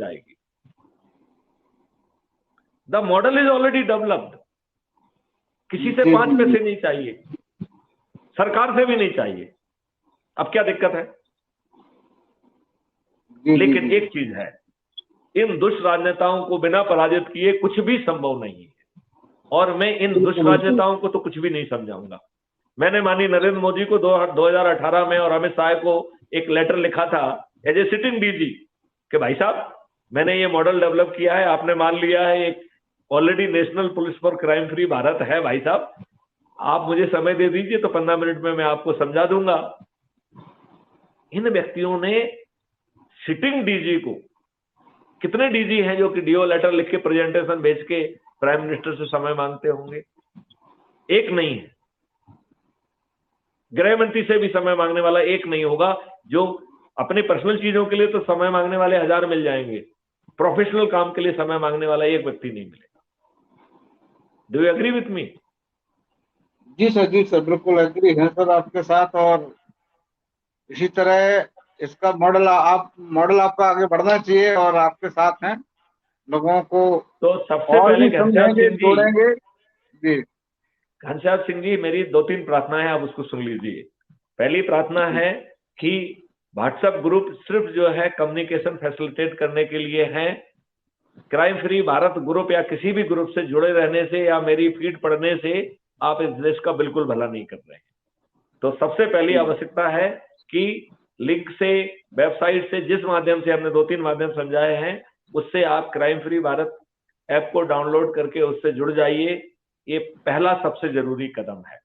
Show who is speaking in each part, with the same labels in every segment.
Speaker 1: जाएगी। The model is already developed. किसी से 5 पैसे नहीं चाहिए, सरकार से भी नहीं चाहिए। अब क्या दिक्कत है? लेकिन एक चीज है, इन दुष्ट राजनेताओं को बिना पराजित किए कुछ भी संभव नहीं है, और मैं इन दुष्ट राजनेताओं को तो कुछ भी नहीं समझाऊंगा। मैंने माननीय नरेंद्र मोदी को 2018 में और अमित शाह को एक लेटर लिखा था एज ए सिटिंग डीजी कि भाई साहब, मैंने ये मॉडल डेवलप किया है, आपने मान लिया है, एक already national police for crime free Bharat है, भाई साहब आप मुझे समय दे दीजिए तो 15 मिनट में मैं आपको समझा दूंगा। इन व्यक्तियों ने सिटिंग डीजी को, कितने डीजी हैं जो कि डीओ लेटर लिख के प्रेजेंटेशन भेज के प्राइम मिनिस्टर से समय मांगते होंगे? एक नहीं है। गृह मंत्री से भी समय मांगने वाला एक नहीं होगा। जो अपने पर्सनल चीजों के लिए तो समय मांगने वाले 1000 मिल जाएंगे, प्रोफेशनल काम के लिए समय मांगने वाला एक व्यक्ति नहीं मिलेगा। Do you agree with me?
Speaker 2: जी सर, बिल्कुल एग्री है सर आपके साथ। और इसी तरह इसका मॉडल आपका आगे बढ़ना चाहिए, और आपके साथ हैं, लोगों को
Speaker 1: तो सबसे
Speaker 2: और
Speaker 1: पहले
Speaker 2: भी
Speaker 1: घनश्याम
Speaker 2: समझेंगे,
Speaker 1: सिंह जी,
Speaker 2: जोड़ेंगे। जी
Speaker 1: घनश्याम सिंह जी, मेरी 2-3 प्रार्थनाएं हैं, आप उसको सुन लीजिए। पहली प्रार्थना है कि व्हाट्सएप ग्रुप सिर्फ जो है कम्युनिकेशन फैसिलिटेट करने के लिए है। क्राइम फ्री भारत ग्रुप या किसी भी ग्रुप से जुड़े रहने से या मेरी फीड पढ़ने से आप इस देश का बिल्कुल भला नहीं कर रहे हैं। तो सबसे पहली आवश्यकता है कि लिंक से, वेबसाइट से, जिस माध्यम से हमने 2-3 माध्यम समझाए हैं, उससे आप क्राइम फ्री भारत ऐप को डाउनलोड करके उससे जुड़ जाइए। ये पहला सबसे जरूरी कदम है।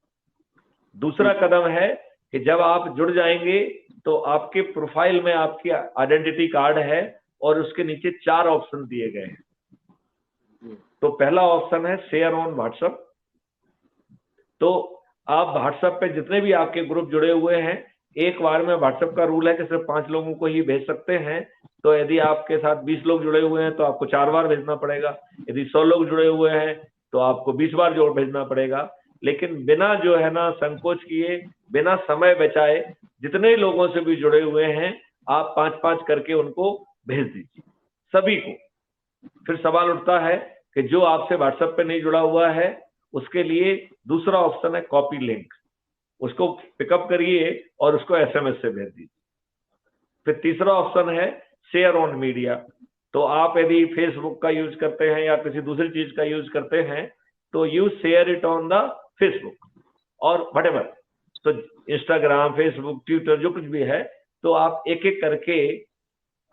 Speaker 1: दूसरा कदम है कि जब आप जुड़ जाएंगे तो आपके प्रोफाइल में आपकी आइडेंटिटी कार्ड है और उसके नीचे 4 ऑप्शन दिए गए हैं। तो पहला ऑप्शन है शेयर ऑन व्हाट्सएप। तो आप व्हाट्सएप पे जितने भी आपके ग्रुप जुड़े हुए हैं, एक बार में व्हाट्सएप का रूल है कि सिर्फ 5 लोगों को ही भेज सकते हैं। तो यदि आपके साथ 20 लोग जुड़े हुए हैं तो आपको 4 बार भेजना पड़ेगा। यदि 100 लोग जुड़े हुए हैं तो आपको 20 बार जोड़ भेजना पड़ेगा। लेकिन बिना जो है ना संकोच किए, बिना समय बचाए, जितने लोगों से भी जुड़े हुए हैं आप 5-5 करके उनको भेज दीजिए, सभी को। फिर सवाल उठता है कि जो आपसे व्हाट्सएप पे नहीं जुड़ा हुआ है उसके लिए दूसरा ऑप्शन है कॉपी लिंक। उसको पिकअप करिए और उसको एसएमएस से भेज दीजिए। फिर तीसरा ऑप्शन है शेयर ऑन मीडिया। तो आप यदि फेसबुक का यूज करते हैं या किसी दूसरी चीज का यूज करते हैं तो you share it on the Facebook और व्हाटएवर। तो इंस्टाग्राम, फेसबुक, ट्विटर, जो कुछ भी है, तो आप एक एक करके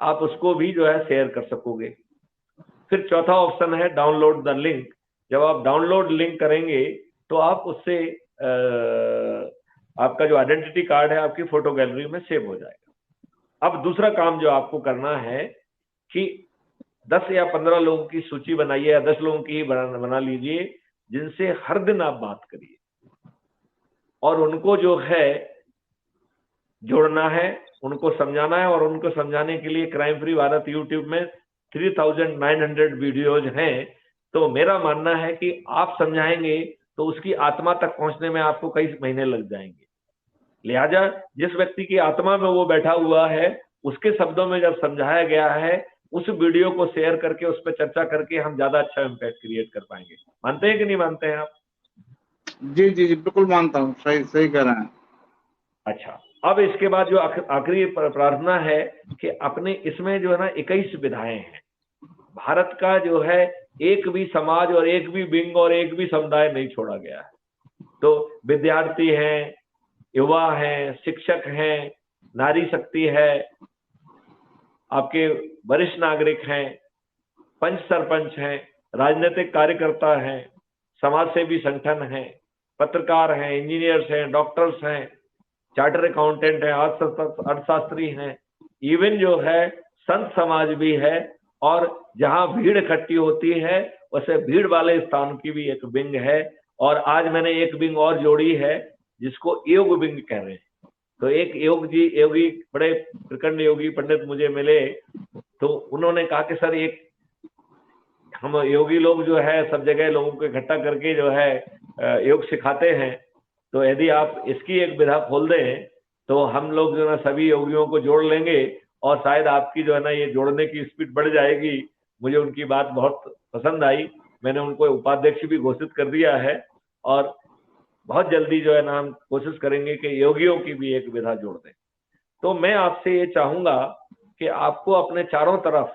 Speaker 1: आप उसको भी जो है शेयर कर सकोगे। फिर चौथा ऑप्शन है डाउनलोड द लिंक। जब आप डाउनलोड लिंक करेंगे तो आप उससे आपका जो आइडेंटिटी कार्ड है आपकी फोटो गैलरी में सेव हो जाएगा। अब दूसरा काम जो आपको करना है कि 10 या 15 लोगों की सूची बनाइए, या 10 लोगों की ही बना लीजिए जिनसे हर दिन आप बात करिए, और उनको जो है जोड़ना है, उनको समझाना है। और उनको समझाने के लिए क्राइम फ्री भारत यूट्यूब में 3900 वीडियोज हैं। तो मेरा मानना है कि आप समझाएंगे तो उसकी आत्मा तक पहुंचने में आपको कई महीने लग जाएंगे। लिहाजा जिस व्यक्ति की आत्मा में वो बैठा हुआ है उसके शब्दों में जब समझाया गया है, उस वीडियो को शेयर करके उस पर चर्चा करके हम ज्यादा अच्छा इम्पैक्ट क्रिएट कर पाएंगे। मानते हैं कि नहीं मानते हैं आप?
Speaker 2: जी, बिल्कुल मानता हूँ, सही कह रहे हैं।
Speaker 1: अच्छा, अब इसके बाद जो आखिरी प्रार्थना है कि अपने इसमें जो है ना 21 विधाएं हैं। भारत का जो है एक भी समाज और एक भी विंग और एक भी समुदाय नहीं छोड़ा गया है। तो विद्यार्थी हैं, युवा हैं, शिक्षक हैं, नारी शक्ति है, आपके वरिष्ठ नागरिक हैं, पंच सरपंच हैं, राजनीतिक कार्यकर्ता हैं, समाज सेवी संगठन हैं, पत्रकार हैं, इंजीनियर्स हैं, डॉक्टर्स हैं, चार्टर अकाउंटेंट हैं, अर्थशास्त्री हैं, इवन जो है संत समाज भी है। और जहां भीड़ इकट्ठी होती है वैसे भीड़ वाले स्थान की भी एक विंग है। और आज मैंने एक विंग और जोड़ी है जिसको योग विंग कह रहे हैं। तो एक योगी बड़े प्रखंड योगी पंडित मुझे मिले, तो उन्होंने कहा कि सर एक हम योगी लोग जो है सब जगह लोगों को इकट्ठा करके जो है योग सिखाते हैं, तो यदि आप इसकी एक विधा खोल दें तो हम लोग जो ना सभी योगियों को जोड़ लेंगे और शायद आपकी जो है ना ये जोड़ने की स्पीड बढ़ जाएगी। मुझे उनकी बात बहुत पसंद आई, मैंने उनको उपाध्यक्ष भी घोषित कर दिया है और बहुत जल्दी जो है ना हम कोशिश करेंगे कि योगियों की भी एक विधा जोड़ दें। तो मैं आपसे ये चाहूंगा कि आपको अपने चारों तरफ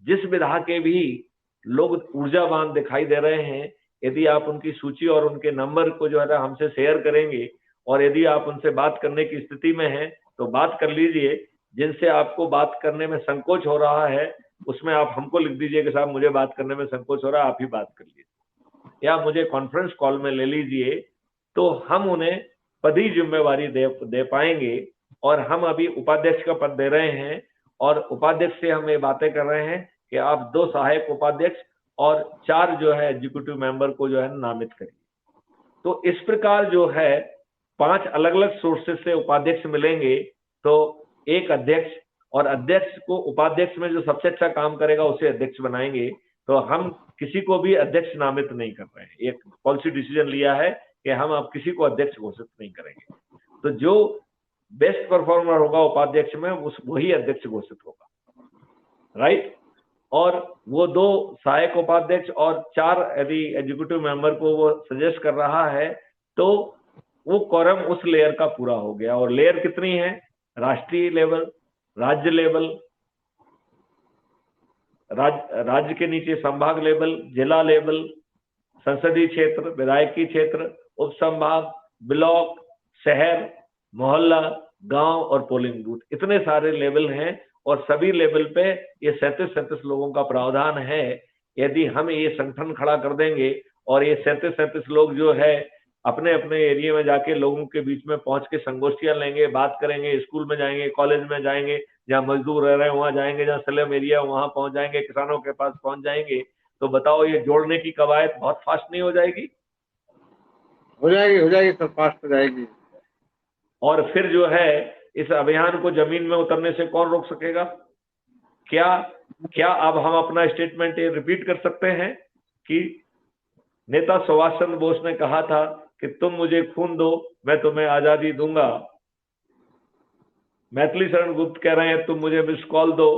Speaker 1: जिस विधा के भी लोग ऊर्जावान दिखाई दे रहे हैं, यदि आप उनकी सूची और उनके नंबर को जो है ना हमसे शेयर करेंगे, और यदि आप उनसे बात करने की स्थिति में हैं तो बात कर लीजिए। जिनसे आपको बात करने में संकोच हो रहा है उसमें आप हमको लिख दीजिए कि साहब मुझे बात करने में संकोच हो रहा है, आप ही बात कर लीजिए, या मुझे कॉन्फ्रेंस कॉल में ले लीजिए, तो हम उन्हें पदी जिम्मेवारी दे पाएंगे। और हम अभी उपाध्यक्ष का पद दे रहे हैं और उपाध्यक्ष से हम ये बातें कर रहे हैं कि आप 2 सहायक उपाध्यक्ष और 4 जो है एग्जीक्यूटिव मेंबर को जो है नामित करिए। तो इस प्रकार जो है 5 अलग अलग सोर्सेस से उपाध्यक्ष मिलेंगे, तो एक अध्यक्ष, और अध्यक्ष को उपाध्यक्ष में जो सबसे अच्छा काम करेगा उसे अध्यक्ष बनाएंगे। तो हम किसी को भी अध्यक्ष नामित नहीं कर रहे हैं, एक पॉलिसी डिसीजन लिया है कि हम अब किसी को अध्यक्ष घोषित नहीं करेंगे। तो जो बेस्ट परफॉर्मर होगा उपाध्यक्ष में वही अध्यक्ष घोषित होगा, राइट। और वो 2 सहायक उपाध्यक्ष और 4 यदि एग्जीक्यूटिव मेंबर को वो सजेस्ट कर रहा है तो वो quorum उस लेयर का पूरा हो गया। और लेयर कितनी है? राष्ट्रीय लेवल, राज्य लेवल, राज्य के नीचे संभाग लेवल, जिला लेवल, संसदीय क्षेत्र, विधायकी क्षेत्र, उप संभाग, ब्लॉक, शहर, मोहल्ला, गांव और पोलिंग बूथ, इतने सारे लेवल हैं। और सभी लेवल पे ये 37 लोगों का प्रावधान है। यदि हम ये संगठन खड़ा कर देंगे और ये 37 लोग जो है अपने अपने एरिया में जाके लोगों के बीच में पहुंच के संगोष्ठियां लेंगे, बात करेंगे, स्कूल में जाएंगे, कॉलेज में जाएंगे, जहाँ मजदूर रह रहे हैं वहां जाएंगे, जहाँ स्लम एरिया वहां पहुंच जाएंगे, किसानों के पास पहुंच जाएंगे, तो बताओ ये जोड़ने की कवायद बहुत फास्ट नहीं हो जाएगी?
Speaker 2: हो जाएगी सर, फास्ट हो जाएगी।
Speaker 1: और फिर जो है इस अभियान को जमीन में उतरने से कौन रोक सकेगा? क्या अब हम अपना स्टेटमेंट ये रिपीट कर सकते हैं कि नेता सुभाष चंद्र बोस ने कहा था कि तुम मुझे खून दो मैं तुम्हें आजादी दूंगा। मैथिली शरण गुप्त कह रहे हैं तुम मुझे मिस कॉल दो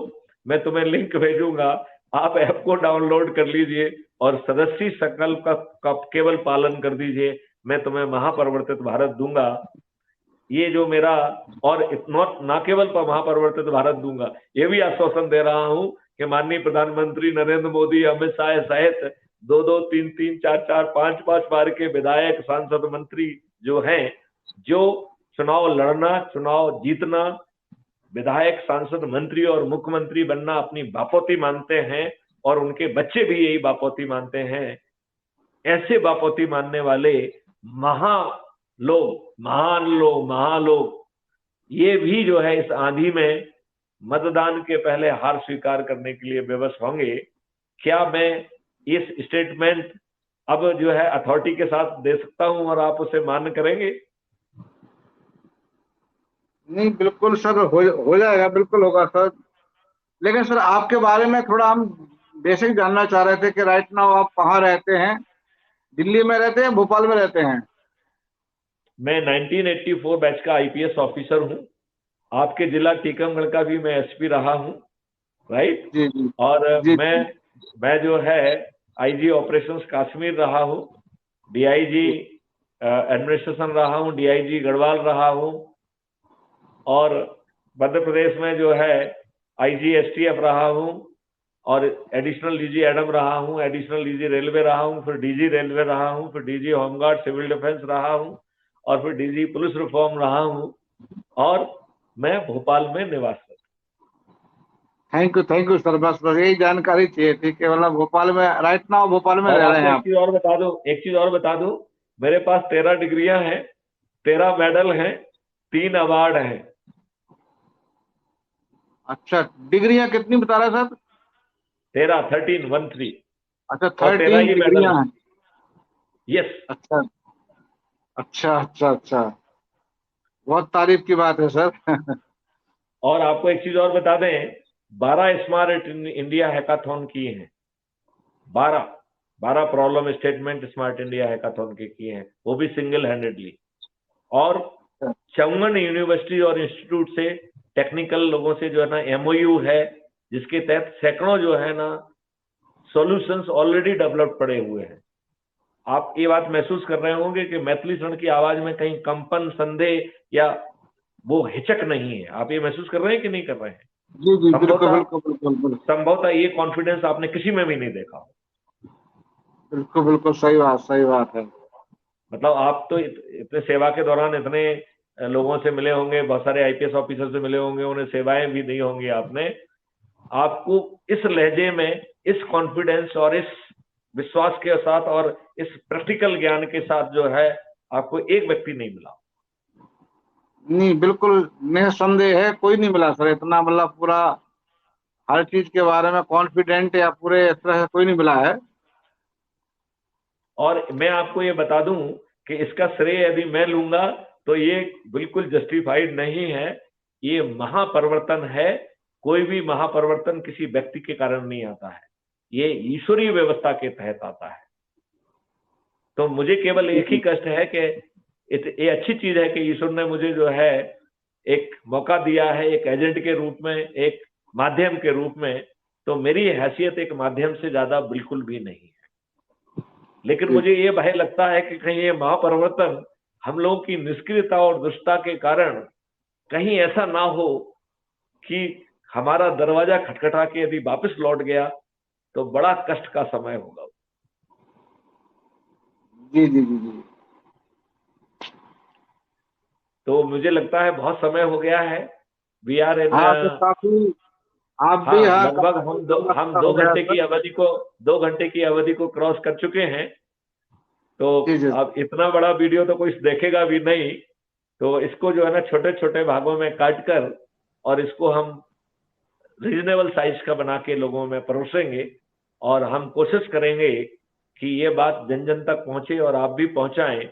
Speaker 1: मैं तुम्हें लिंक भेजूंगा। आप ऐप को डाउनलोड कर लीजिए और सदस्य संकल्प का केवल पालन कर दीजिए, मैं तुम्हें महापरिवर्तित भारत दूंगा। ये जो मेरा, और ना केवल महापरिवर्तित भारत दूंगा, ये भी आश्वासन दे रहा हूं कि माननीय प्रधानमंत्री नरेंद्र मोदी, अमित शाह सहित 2-2, 3-3, 4-4, 5-5 बार के विधायक, सांसद, मंत्री जो हैं, जो चुनाव लड़ना, चुनाव जीतना, विधायक, सांसद, मंत्री और मुख्यमंत्री बनना अपनी बापोती मानते हैं और उनके बच्चे भी यही बापोती मानते हैं। ऐसे बापोती मानने वाले महान लोग ये भी जो है इस आंधी में मतदान के पहले हार स्वीकार करने के लिए विवश होंगे। क्या मैं इस स्टेटमेंट अब जो है अथॉरिटी के साथ दे सकता हूं और आप उसे मान्य करेंगे?
Speaker 2: नहीं, बिल्कुल सर, हो जाएगा, बिल्कुल होगा सर। लेकिन सर आपके बारे में थोड़ा हम बेसिक जानना चाह रहे थे कि राइट नाउ आप कहाँ रहते हैं? दिल्ली में रहते हैं, भोपाल में रहते हैं? मैं
Speaker 1: 1984 बैच का आईपीएस ऑफिसर हूं। आपके जिला टीकमगढ़ का भी मैं एसपी रहा हूं, राइट।
Speaker 2: जी जी
Speaker 1: और
Speaker 2: जी,
Speaker 1: मैं जो है आईजी ऑपरेशंस कश्मीर रहा हूं, डीआईजी एडमिनिस्ट्रेशन रहा हूं, डीआईजी गढ़वाल रहा हूं, और मध्य प्रदेश में जो है आईजी एसटीएफ रहा हूं, और एडिशनल डीजी एडम रहा हूं, एडिशनल डीजी रेलवे रहा हूं, फिर डीजी रेलवे रहा हूं, फिर डीजी होमगार्ड सिविल डिफेंस रहा हूं, और फिर डीजी पुलिस रिफॉर्म रहा हूं, और मैं भोपाल में निवास करता हूं।
Speaker 2: थैंक यू सर, बस यही जानकारी चाहिए थी कि मतलब भोपाल में राइट नाउ भोपाल में
Speaker 1: और
Speaker 2: रह रहे
Speaker 1: आपको
Speaker 2: हैं
Speaker 1: एक
Speaker 2: आप?
Speaker 1: चीज और बता दूं, मेरे पास 13 डिग्रियां हैं, 13 मेडल हैं, 3 अवार्ड हैं।
Speaker 2: अच्छा, डिग्रियां कितनी बता रहे सर?
Speaker 1: 13, 13।
Speaker 2: अच्छा,
Speaker 1: और 13
Speaker 2: 13
Speaker 1: ही मेडल
Speaker 2: डिग्रियां
Speaker 1: हैं।
Speaker 2: हैं।
Speaker 1: यस।
Speaker 2: अच्छा अच्छा अच्छा अच्छा, बहुत तारीफ की बात है सर।
Speaker 1: और आपको एक चीज और बता दें, 12 स्मार्ट इंडिया हैकाथॉन किए हैं, 12 problem statement smart India hackathon के किए हैं, वो भी सिंगल हैंडेडली। और 54 यूनिवर्सिटी और इंस्टीट्यूट से टेक्निकल लोगों से जो है ना एमओयू है, जिसके तहत सैकड़ों जो है ना सॉल्यूशंस ऑलरेडी डेवलप पड़े हुए हैं। आप ये बात महसूस कर रहे होंगे कि मैथिली शरण की आवाज में कहीं कंपन, संदेह या वो हिचक नहीं है। आप ये महसूस कर रहे हैं कि नहीं कर रहे हैं?
Speaker 2: जी जी, बिल्कुल बिल्कुल बिल्कुल बिल्कुल
Speaker 1: संभवतः ये कॉन्फिडेंस आपने किसी में भी नहीं देखा हो।
Speaker 2: बिल्कुल बिल्कुल सही बात है।
Speaker 1: मतलब आप तो इतने सेवा के दौरान इतने लोगों से मिले होंगे, बहुत सारे आईपीएस ऑफिसर से मिले होंगे, उन्हें सेवाएं भी दी होंगी आपने। आपको इस लहजे में, इस कॉन्फिडेंस और इस विश्वास के साथ और इस प्रैक्टिकल ज्ञान के साथ जो है, आपको एक व्यक्ति नहीं मिला।
Speaker 2: नहीं, बिल्कुल निसंदेह है, कोई नहीं मिला सर इतना, मतलब पूरा हर चीज के बारे में कॉन्फिडेंट या पूरे इस तरह से कोई नहीं मिला है।
Speaker 1: और मैं आपको ये बता दूं कि इसका श्रेय यदि मैं लूंगा तो ये बिल्कुल जस्टिफाइड नहीं है। ये महापरिवर्तन है। कोई भी महापरिवर्तन किसी व्यक्ति के कारण नहीं आता है, ये ईश्वरीय व्यवस्था के तहत आता है। तो मुझे केवल एक ही कष्ट है कि ये अच्छी चीज है कि ईश्वर ने मुझे जो है एक मौका दिया है, एक एजेंट के रूप में, एक माध्यम के रूप में। तो मेरी हैसियत एक माध्यम से ज्यादा बिल्कुल भी नहीं है। लेकिन मुझे ये भय लगता है कि कहीं ये महापरिवर्तन हम लोगों की निष्क्रियता और दुष्टता के कारण कहीं ऐसा ना हो कि हमारा दरवाजा खटखटा के यदि वापस लौट गया तो बड़ा कष्ट का समय होगा।
Speaker 2: जी जी जी जी।
Speaker 1: तो मुझे लगता है बहुत समय हो गया है। वी आर इन,
Speaker 2: हाँ, तो काफी आप भी,
Speaker 1: हाँ,
Speaker 2: हाँ,
Speaker 1: लगभग हम
Speaker 2: हो
Speaker 1: दो
Speaker 2: गया
Speaker 1: घंटे
Speaker 2: सर।
Speaker 1: की अवधि को 2 घंटे की अवधि को क्रॉस कर चुके हैं। तो
Speaker 2: जी जी
Speaker 1: अब इतना बड़ा वीडियो तो कोई देखेगा भी नहीं। तो इसको जो है ना छोटे छोटे भागों में काट कर और इसको हम रीजनेबल साइज का बना के लोगों में परोसेंगे। और हम कोशिश करेंगे कि ये बात जन जन तक पहुंचे और आप भी पहुंचाएं।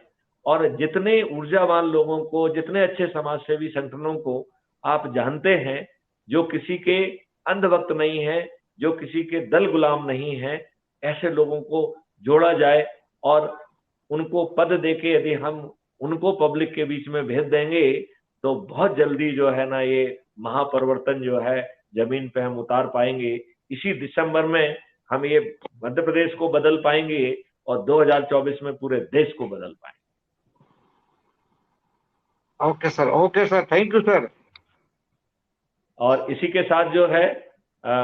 Speaker 1: और जितने ऊर्जावान लोगों को, जितने अच्छे समाज सेवी संगठनों को आप जानते हैं, जो किसी के अंधभक्त नहीं है, जो किसी के दल गुलाम नहीं है, ऐसे लोगों को जोड़ा जाए। और उनको पद देके यदि हम उनको पब्लिक के बीच में भेज देंगे तो बहुत जल्दी जो है ना ये महापरिवर्तन जो है जमीन पे हम उतार पाएंगे। इसी दिसंबर में हम ये मध्य प्रदेश को बदल पाएंगे और 2024 में पूरे देश को बदल पाएंगे।
Speaker 2: Okay sir, thank you sir.
Speaker 1: और इसी के साथ जो है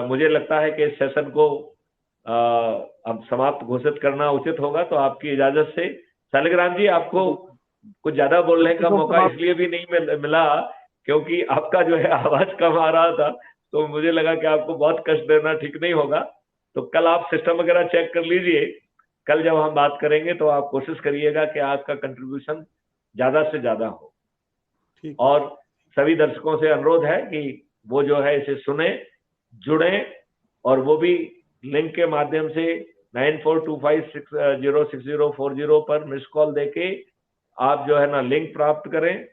Speaker 1: मुझे लगता है कि इस सेशन को अब समाप्त घोषित करना उचित होगा। तो आपकी इजाजत से शालिग्राम जी, आपको कुछ ज्यादा बोलने का मौका इसलिए भी नहीं मिला क्योंकि आपका जो है आवाज कम आ रहा था। तो मुझे लगा कि आपको बहुत कष्ट देना ठीक नहीं होगा। तो कल आप सिस्टम वगैरह चेक कर लीजिए। कल जब हम बात करेंगे तो आप कोशिश करिएगा कि आपका कंट्रीब्यूशन ज्यादा से ज्यादा हो। और सभी दर्शकों से अनुरोध है कि वो जो है इसे सुने, जुड़े, और वो भी लिंक के माध्यम से 9425606040 पर मिस कॉल देके आप जो है ना लिंक प्राप्त करें।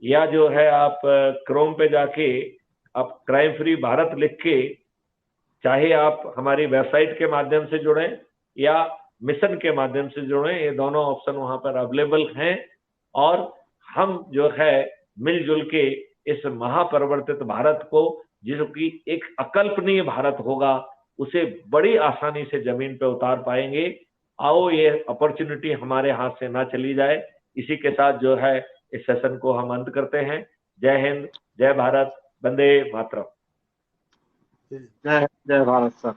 Speaker 1: या जो है आप क्रोम पे जाके आप क्राइम फ्री भारत लिख के, चाहे आप हमारी वेबसाइट के माध्यम से जुड़ें या मिशन के माध्यम से जुड़ें, ये दोनों ऑप्शन वहां पर अवेलेबल हैं। और हम जो है मिलजुल के इस महापरिवर्तित भारत को, जो कि एक अकल्पनीय भारत होगा, उसे बड़ी आसानी से जमीन पे उतार पाएंगे। आओ ये अपॉर्चुनिटी हमारे हाथ से ना चली जाए। इसी के साथ जो है इस सेशन को हम अंत करते हैं। जय हिंद, जय भारत, वंदे मातरम।
Speaker 2: जय भारत सर।